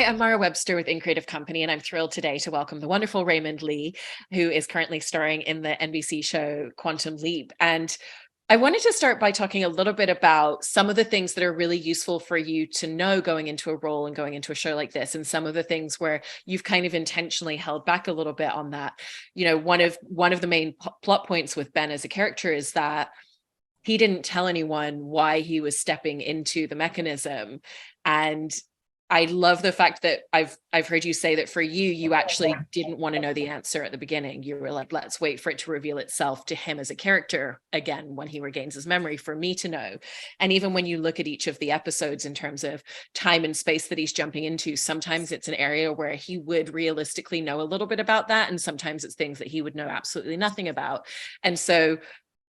Hi, I'm Mara Webster with In Creative Company, and I'm thrilled today to welcome the wonderful Raymond Lee, who is currently starring in the NBC show Quantum Leap. And I wanted to start by talking a little bit about some of the things that are really useful for you to know going into a role and going into a show like this, and some of the things where you've kind of intentionally held back a little bit on that. One of the main plot points with Ben as a character is that he didn't tell anyone why he was stepping into the mechanism. And I love the fact that I've heard you say that for you, you actually didn't want to know the answer at the beginning. You were like, let's wait for it to reveal itself to him as a character again when he regains his memory for me to know. And even when you look at each of the episodes in terms of time and space that he's jumping into, sometimes it's an area where he would realistically know a little bit about that, and sometimes it's things that he would know absolutely nothing about. And so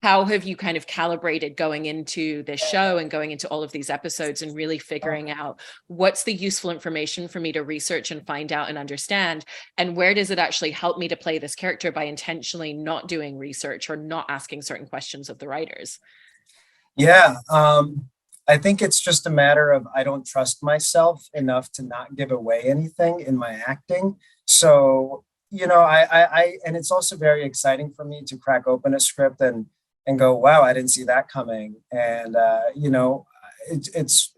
how have you kind of calibrated going into this show and going into all of these episodes and really figuring out what's the useful information for me to research and find out and understand? And where does it actually help me to play this character by intentionally not doing research or not asking certain questions of the writers? Yeah, I think it's just a matter of I don't trust myself enough to not give away anything in my acting. So, and it's also very exciting for me to crack open a script and go, wow, I didn't see that coming. And it's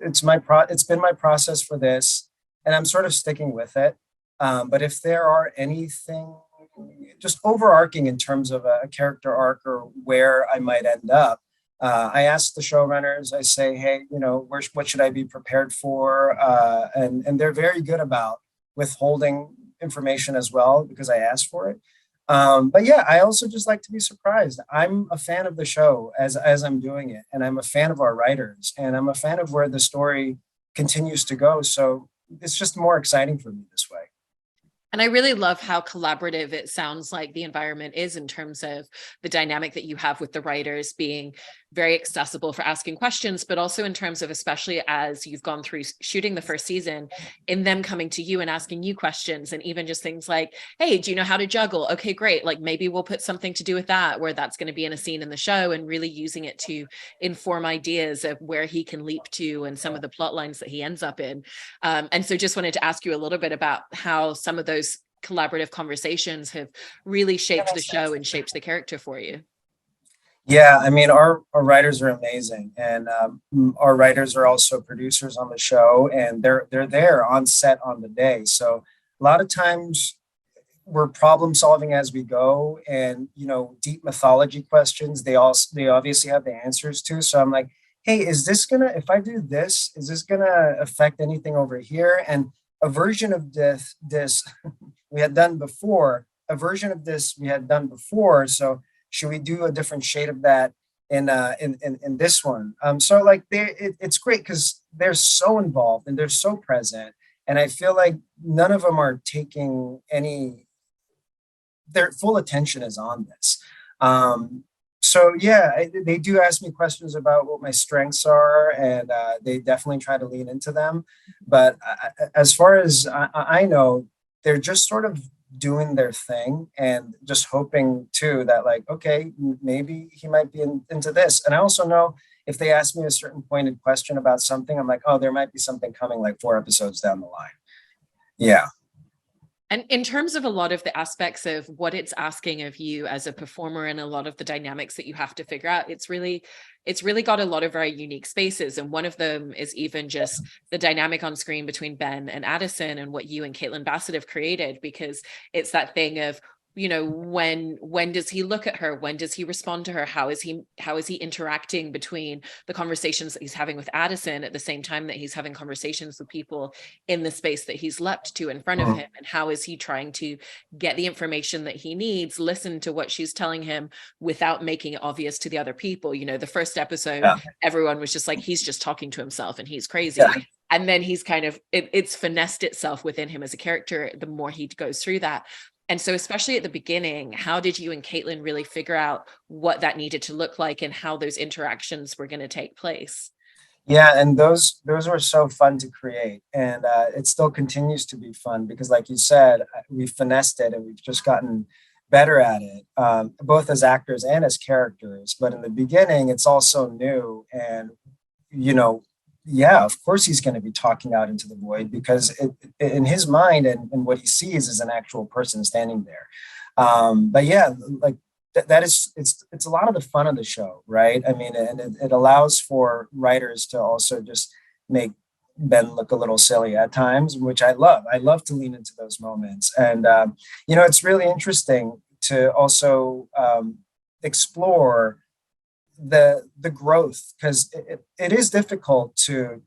been my process for this, and I'm sort of sticking with it. But if there are anything just overarching in terms of a character arc or where I might end up, I ask the showrunners. I say, hey, what should I be prepared for? And they're very good about withholding information as well because I asked for it. But yeah, I also just like to be surprised. I'm a fan of the show as I'm doing it, and I'm a fan of our writers, and I'm a fan of where the story continues to go. So it's just more exciting for me this way. And I really love how collaborative it sounds like the environment is in terms of the dynamic that you have with the writers being very accessible for asking questions, but also in terms of, especially as you've gone through shooting the first season, in them coming to you and asking you questions, and even just things like, hey, do you know how to juggle? Okay, great. Like maybe we'll put something to do with that, where that's going to be in a scene in the show, and really using it to inform ideas of where he can leap to and some of the plot lines that he ends up in. And so just wanted to ask you a little bit about how some of those collaborative conversations have really shaped the show and shaped the character for you. Yeah, I mean, our writers are amazing, and our writers are also producers on the show, and they're there on set on the day. So a lot of times we're problem solving as we go, and deep mythology questions they obviously have the answers to. So I'm like, hey, if I do this, is this gonna affect anything over here? And a version of this we had done before, a version of this we had done before. So should we do a different shade of that in this one? So like it's great because they're so involved and they're so present, and I feel like none of them are taking any. Their full attention is on this. So yeah, they do ask me questions about what my strengths are, and they definitely try to lean into them. But as far as I know, they're just sort of doing their thing and just hoping too that like, okay, maybe he might be into this. And I also know if they ask me a certain pointed question about something, I'm like, oh, there might be something coming like 4 episodes down the line. Yeah. And in terms of a lot of the aspects of what it's asking of you as a performer and a lot of the dynamics that you have to figure out, it's really got a lot of very unique spaces. And one of them is even just the dynamic on screen between Ben and Addison and what you and Caitlin Bassett have created, because it's that thing of, when does he look at her? When does he respond to her? How is he interacting between the conversations that he's having with Addison at the same time that he's having conversations with people in the space that he's leapt to in front of him? And how is he trying to get the information that he needs, listen to what she's telling him without making it obvious to the other people? The first episode, everyone was just like, he's just talking to himself and he's crazy. Yeah. And then he's kind of, it's finessed itself within him as a character the more he goes through that. And so especially at the beginning, how did you and Caitlin really figure out what that needed to look like and how those interactions were going to take place? Yeah, and those were so fun to create, and it still continues to be fun because, like you said, we finessed it and we've just gotten better at it, both as actors and as characters. But in the beginning, it's also new, and yeah, of course he's going to be talking out into the void because in his mind and what he sees is an actual person standing there. But yeah, like that is it's a lot of the fun of the show, right? I mean, and it allows for writers to also just make Ben look a little silly at times, which I love. I love to lean into those moments, and it's really interesting to also explore the growth because it is difficult to,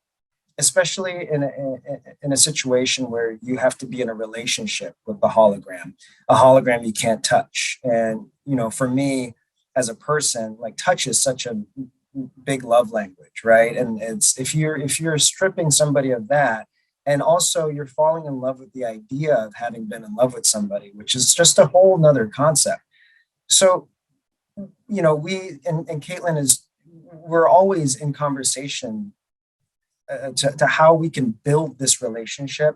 especially in a situation where you have to be in a relationship with the hologram, a hologram you can't touch. And for me as a person, like touch is such a big love language, right? And it's if you're stripping somebody of that, and also you're falling in love with the idea of having been in love with somebody, which is just a whole nother concept. So we and Caitlin is we're always in conversation to how we can build this relationship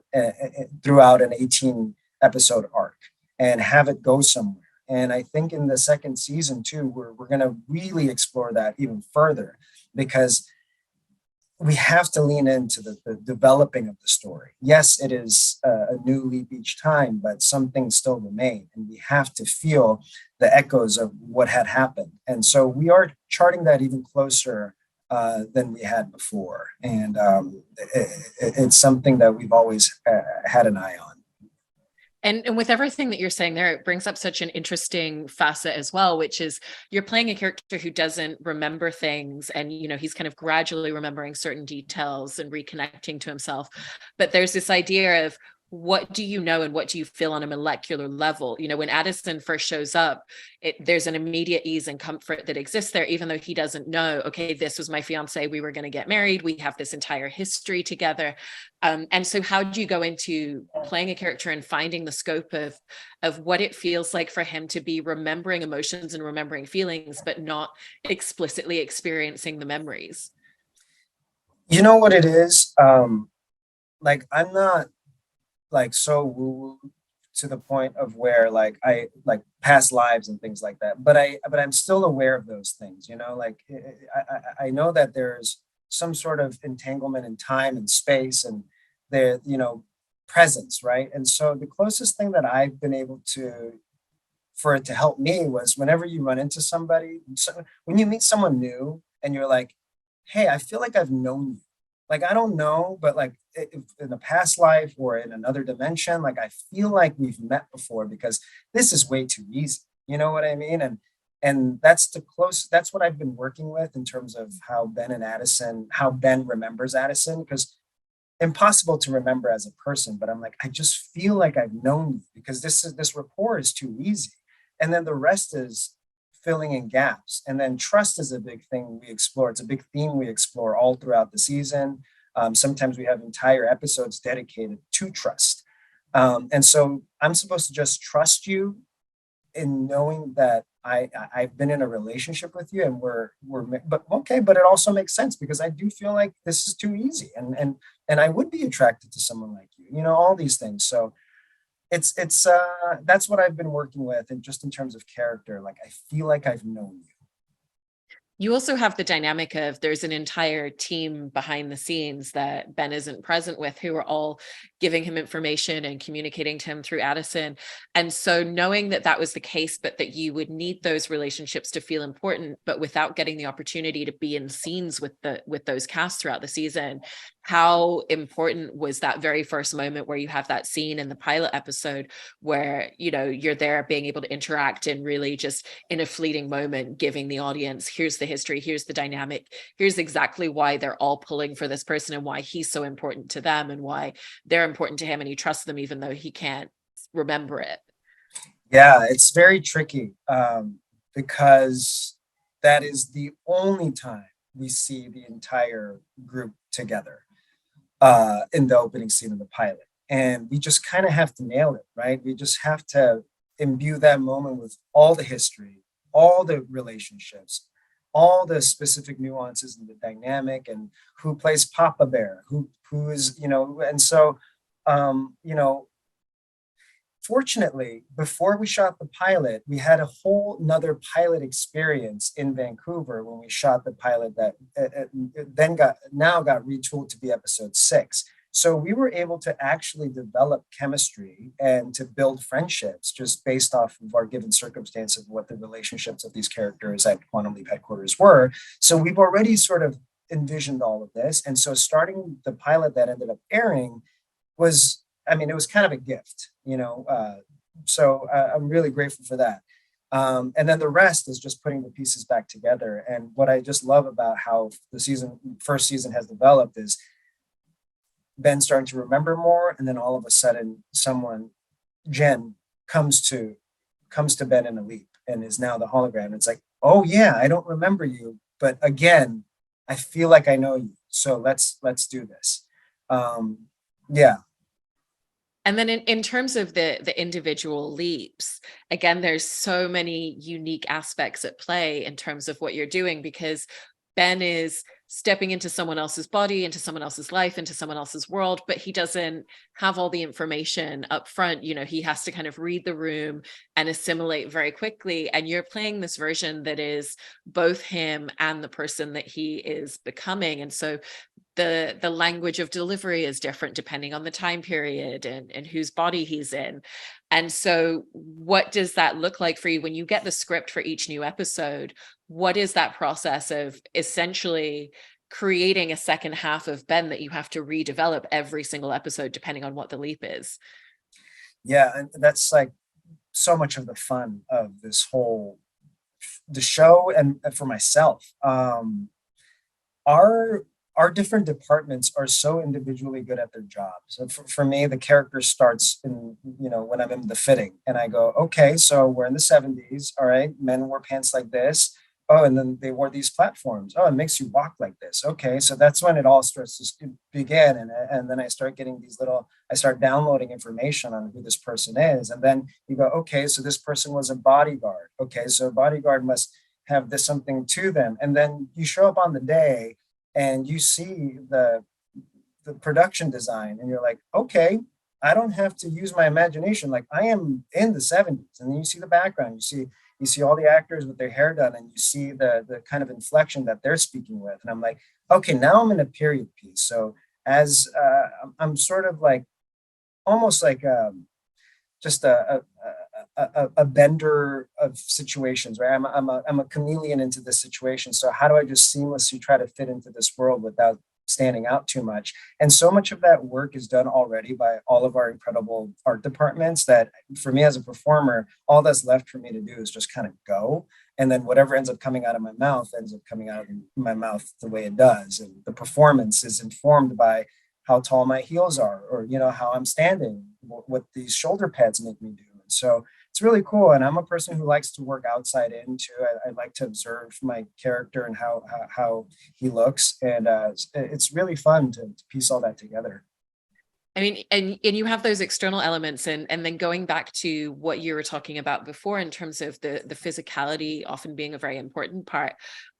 throughout an 18 episode arc and have it go somewhere. And I think in the second season too, we're going to really explore that even further because we have to lean into the developing of the story. Yes, it is a new leap each time, but some things still remain, and we have to feel the echoes of what had happened. And so we are charting that even closer than we had before, and it's something that we've always had an eye on. And with everything that you're saying there, it brings up such an interesting facet as well, which is you're playing a character who doesn't remember things, and he's kind of gradually remembering certain details and reconnecting to himself. But there's this idea of what do you know and what do you feel on a molecular level? When Addison first shows up, there's an immediate ease and comfort that exists there, even though he doesn't know, okay, this was my fiance, we were going to get married, we have this entire history together. And so how do you go into playing a character and finding the scope of what it feels like for him to be remembering emotions and remembering feelings, but not explicitly experiencing the memories? You know what it is? Like I'm not like so woo to the point of where like I like past lives and things like that. But I'm still aware of those things. Like I know that there's some sort of entanglement in time and space and the presence, right? And so the closest thing that I've been able to for it to help me was whenever you run into somebody, so when you meet someone new and you're like, hey, I feel like I've known you. Like, I don't know, but like in a past life or in another dimension, like I feel like we've met before because this is way too easy. You know what I mean? And that's what I've been working with in terms of how Ben remembers Addison, because impossible to remember as a person, but I'm like, I just feel like I've known you because this rapport is too easy. And then the rest is filling in gaps. And then trust is a big thing we explore. It's a big theme we explore all throughout the season. Sometimes we have entire episodes dedicated to trust. And so I'm supposed to just trust you in knowing that I've been in a relationship with you and but okay, but it also makes sense because I do feel like this is too easy and I would be attracted to someone like you, all these things. So it's that's what I've been working with, and just in terms of character, like I feel like I've known you. You also have the dynamic of there's an entire team behind the scenes that Ben isn't present with, who are all giving him information and communicating to him through Addison. And so knowing that that was the case, but that you would need those relationships to feel important, but without getting the opportunity to be in scenes with those casts throughout the season, how important was that very first moment where you have that scene in the pilot episode where you're there being able to interact and really just in a fleeting moment giving the audience, here's the history, here's the dynamic, here's exactly why they're all pulling for this person and why he's so important to them and why they're important to him and he trusts them even though he can't remember it? Yeah, it's very tricky because that is the only time we see the entire group together in the opening scene of the pilot. And we just kind of have to nail it, right? We just have to imbue that moment with all the history, all the relationships, all the specific nuances and the dynamic, and who plays Papa Bear, who is, and so, um, you know, fortunately, before we shot the pilot, we had a whole nother pilot experience in Vancouver when we shot the pilot that then got retooled to be episode 6. So we were able to actually develop chemistry and to build friendships just based off of our given circumstance of what the relationships of these characters at Quantum Leap headquarters were. So we've already sort of envisioned all of this. And so starting the pilot that ended up airing was, I mean, it was kind of a gift, so I'm really grateful for that. And then the rest is just putting the pieces back together. And what I just love about how the first season has developed is Ben starting to remember more, and then all of a sudden, Jen, comes to Ben in a leap and is now the hologram. It's like, oh yeah, I don't remember you, but again, I feel like I know you. So let's do this. Yeah. And then in terms of the individual leaps, again, there's so many unique aspects at play in terms of what you're doing, because Ben is stepping into someone else's body, into someone else's life, into someone else's world, but he doesn't have all the information up front. He has to kind of read the room and assimilate very quickly. And you're playing this version that is both him and the person that he is becoming. And so the language of delivery is different depending on the time period and whose body he's in. And so what does that look like for you when you get the script for each new episode? What is that process of essentially creating a second half of Ben that you have to redevelop every single episode depending on what the leap is? Yeah, and that's like so much of the fun of the show, and for myself. Our different departments are so individually good at their jobs. So for me, the character starts when I'm in the fitting and I go, okay, so we're in the 70s. All right. Men wore pants like this. Oh, and then they wore these platforms. Oh, it makes you walk like this. Okay. So that's when it all starts to begin. And then I start getting I start downloading information on who this person is. And then you go, okay, so this person was a bodyguard. Okay. So a bodyguard must have this something to them. And then you show up on the day and you see the production design and you're like, okay, I don't have to use my imagination. Like I am in the 70s. And then you see the background, you see all the actors with their hair done, and you see the kind of inflection that they're speaking with. And I'm like, okay, now I'm in a period piece. So as I'm sort of like almost like just a bender of situations, right? I'm a chameleon into this situation. So how do I just seamlessly try to fit into this world without standing out too much? And so much of that work is done already by all of our incredible art departments that for me as a performer, all that's left for me to do is just kind of go. And then whatever ends up coming out of my mouth ends up coming out of my mouth the way it does. And the performance is informed by how tall my heels are, or how I'm standing, what these shoulder pads make me do. And so it's really cool. And I'm a person who likes to work outside in too. I like to observe my character and how he looks, and it's really fun to piece all that together. I mean, and you have those external elements, and then going back to what you were talking about before in terms of the physicality often being a very important part.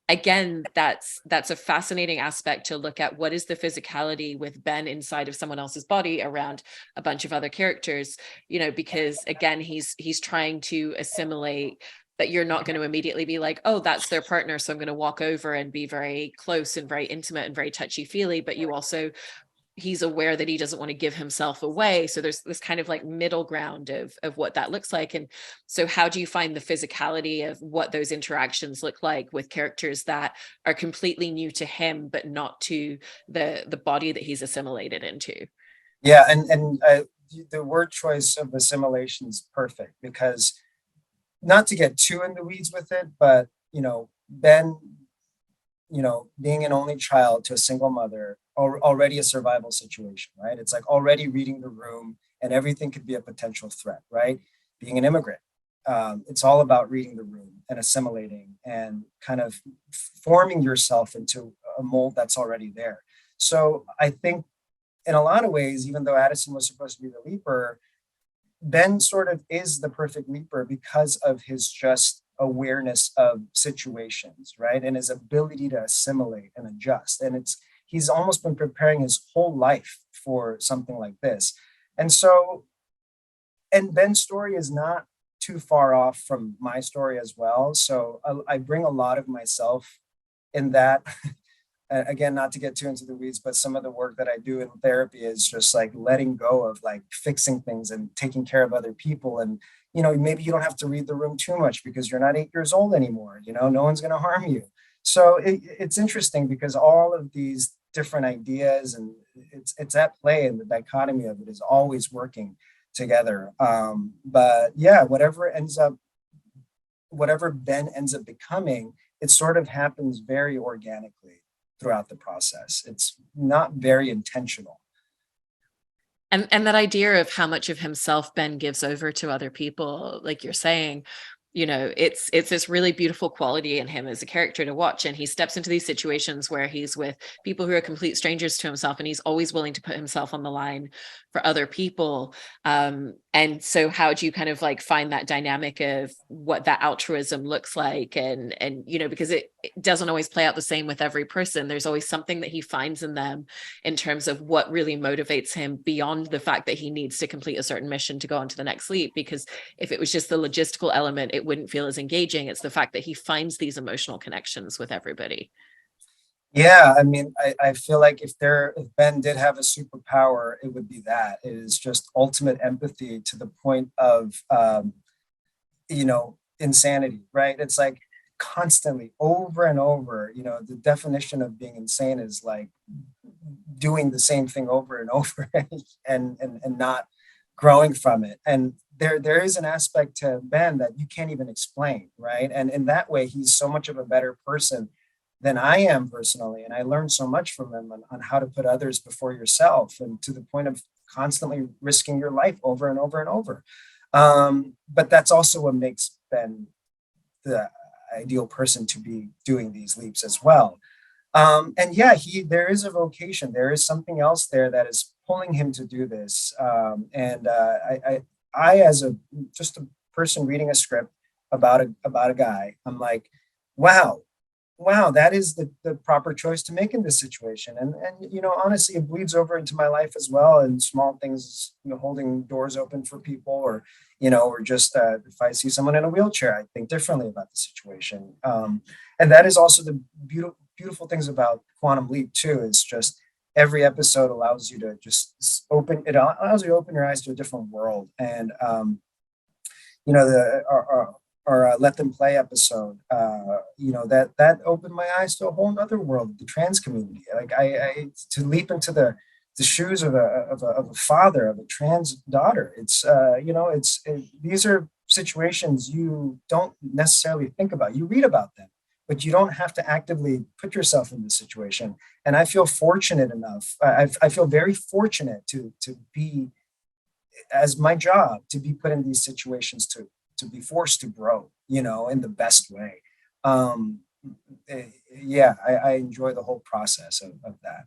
Again, that's a fascinating aspect to look at. What is the physicality with Ben inside of someone else's body around a bunch of other characters, because again, he's trying to assimilate that you're not going to immediately be like, oh, that's their partner, so I'm going to walk over and be very close and very intimate and very touchy-feely. But you also, he's aware that he doesn't want to give himself away. So there's this kind of like middle ground of what that looks like. And so how do you find the physicality of what those interactions look like with characters that are completely new to him, but not to the body that he's assimilated into? Yeah, and the word choice of assimilation is perfect, because not to get too in the weeds with it, but Ben, being an only child to a single mother, already a survival situation, right? It's like already reading the room, and everything could be a potential threat, right? Being an immigrant, it's all about reading the room and assimilating and kind of forming yourself into a mold that's already there. So I think in a lot of ways, even though Addison was supposed to be the leaper, Ben sort of is the perfect leaper because of his just awareness of situations, right? And his ability to assimilate and adjust. And he's almost been preparing his whole life for something like this. And so and Ben's story is not too far off from my story as well. So I bring a lot of myself in that. Again, not to get too into the weeds, but some of the work that I do in therapy is just like letting go of like fixing things and taking care of other people. And, maybe you don't have to read the room too much because you're not 8 years old anymore. No one's going to harm you. So it's interesting because all of these different ideas and it's at play, and the dichotomy of it is always working together. But yeah, whatever Ben ends up becoming, it sort of happens very organically throughout the process. It's not very intentional. And that idea of how much of himself Ben gives over to other people, like you're saying, it's this really beautiful quality in him as a character to watch. And he steps into these situations where he's with people who are complete strangers to himself, and he's always willing to put himself on the line for other people. And so how do you kind of like find that dynamic of what that altruism looks like? And because it doesn't always play out the same with every person. There's always something that he finds in them in terms of what really motivates him beyond the fact that he needs to complete a certain mission to go on to the next leap. Because if it was just the logistical element, it wouldn't feel as engaging. It's the fact that he finds these emotional connections with everybody. Yeah, I mean, I feel like if Ben did have a superpower, it would be that. It is just ultimate empathy to the point of insanity, right? It's like constantly over and over, the definition of being insane is like doing the same thing over and over and not growing from it. And there is an aspect to Ben that you can't even explain, right? And in that way, he's so much of a better person than I am personally. And I learned so much from him on how to put others before yourself, and to the point of constantly risking your life over and over and over. But that's also what makes Ben the ideal person to be doing these leaps as well. And yeah, there is a vocation. There is something else there that is pulling him to do this. And I, as just a person reading a script about a guy, I'm like, wow, that is the proper choice to make in this situation. And honestly, it bleeds over into my life as well, and small things, holding doors open for people, or just if I see someone in a wheelchair, I think differently about the situation. And that is also the beautiful things about Quantum Leap too, is just every episode allows you to just allows you to open your eyes to a different world. And our Let Them Play episode, that opened my eyes to a whole other world, the trans community. Like I to leap into the shoes of a father of a trans daughter. These are situations you don't necessarily think about. You read about them, but you don't have to actively put yourself in this situation. And I feel fortunate enough. I feel very fortunate to be, as my job, to be put in these situations to be forced to grow, in the best way. Yeah, I enjoy the whole process of that.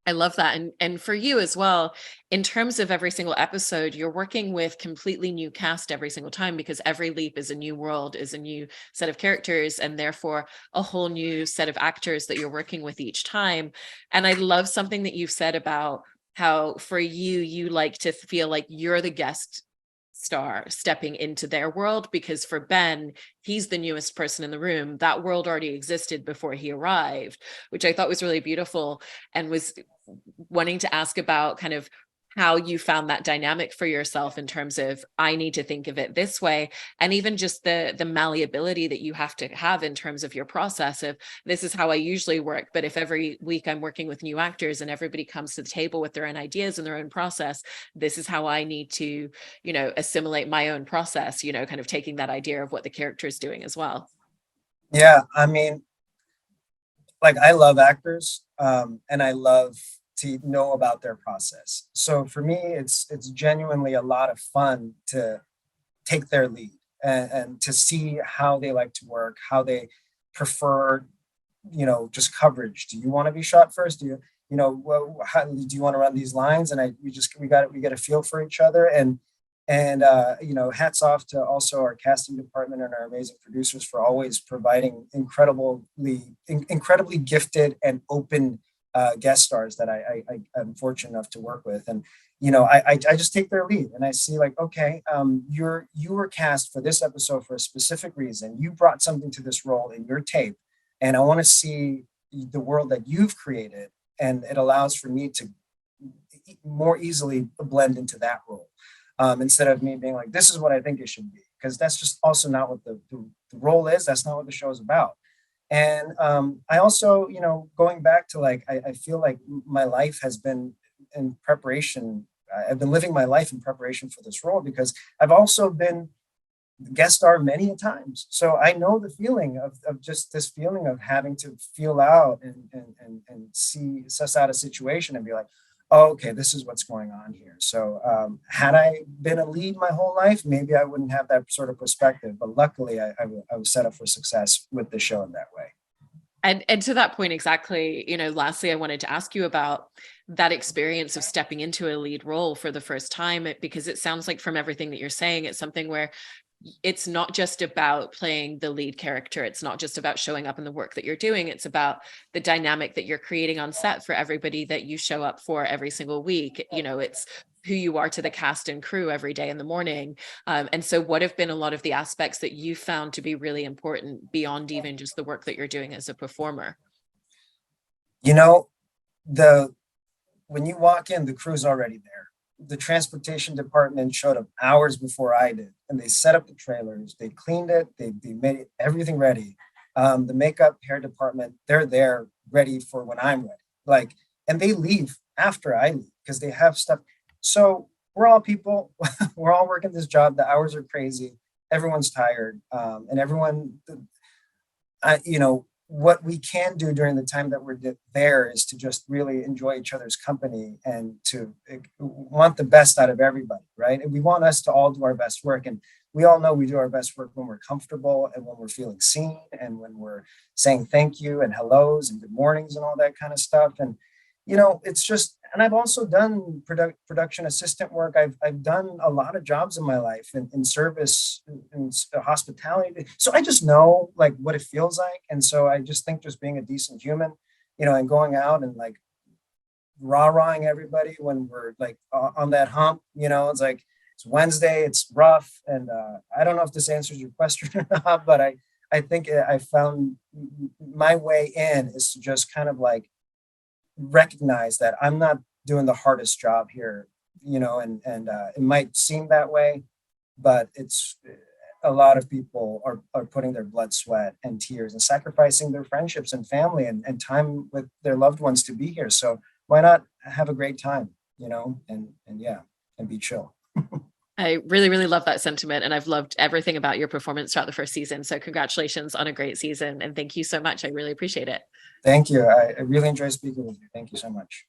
I love that. And for you as well, in terms of every single episode, you're working with completely new cast every single time, because every leap is a new world, is a new set of characters, and therefore a whole new set of actors that you're working with each time. And I love something that you've said about how for you like to feel like you're the guest star stepping into their world, because for Ben, he's the newest person in the room. That world already existed before he arrived, which I thought was really beautiful, and was wanting to ask about kind of how you found that dynamic for yourself in terms of, I need to think of it this way, and even just the malleability that you have to have in terms of your process of, this is how I usually work, but if every week I'm working with new actors and everybody comes to the table with their own ideas and their own process, this is how I need to assimilate my own process, kind of taking that idea of what the character is doing as well. Yeah, I mean, like, I love actors, and I love to know about their process. So for me, it's genuinely a lot of fun to take their lead, and to see how they like to work, how they prefer, just coverage. Do you want to be shot first? Do how do you want to run these lines? And we get a feel for each other. And hats off to also our casting department and our amazing producers for always providing incredibly gifted and open guest stars that I'm fortunate enough to work with. And, I just take their lead and I see like, okay, you were cast for this episode for a specific reason. You brought something to this role in your tape. And I want to see the world that you've created. And it allows for me to more easily blend into that role. Instead of me being like, this is what I think it should be, because that's just also not what the role is. That's not what the show is about. And I also, going back to like, I feel like my life has been in preparation. I've been living my life in preparation for this role because I've also been guest star many a times. So I know the feeling of just this feeling of having to feel out and suss out a situation and be like, oh, okay, this is what's going on here. So had I been a lead my whole life, maybe I wouldn't have that sort of perspective. But luckily, I was set up for success with the show in that way. And to that point, exactly, lastly, I wanted to ask you about that experience of stepping into a lead role for the first time, because it sounds like from everything that you're saying, it's something where it's not just about playing the lead character. It's not just about showing up in the work that you're doing. It's about the dynamic that you're creating on set for everybody that you show up for every single week. It's who you are to the cast and crew every day in the morning. And so what have been a lot of the aspects that you found to be really important beyond even just the work that you're doing as a performer? The when you walk in, the crew's already there. The transportation department showed up hours before I did, and they set up the trailers, they cleaned it, they made everything ready. The makeup, hair department, they're there ready for when I'm ready. Like, and they leave after I leave because they have stuff. So we're all people, we're all working this job. The hours are crazy. Everyone's tired, and everyone, what we can do during the time that we're there is to just really enjoy each other's company and to want the best out of everybody, right? And we want us to all do our best work. And we all know we do our best work when we're comfortable and when we're feeling seen and when we're saying thank you and hellos and good mornings and all that kind of stuff. And it's just, and I've also done production assistant work. I've done a lot of jobs in my life in service, in hospitality. So I just know like what it feels like. And so I just think just being a decent human, and going out and like rah-rahing everybody when we're like on that hump, it's like, it's Wednesday, it's rough. And I don't know if this answers your question or not, but I think I found my way in is to just kind of like recognize that I'm not doing the hardest job here, and it might seem that way, but it's a lot of people are putting their blood, sweat, and tears and sacrificing their friendships and family and time with their loved ones to be here. So why not have a great time, and be chill. I really, really love that sentiment. And I've loved everything about your performance throughout the first season. So congratulations on a great season. And thank you so much. I really appreciate it. Thank you. I really enjoy speaking with you. Thank you so much.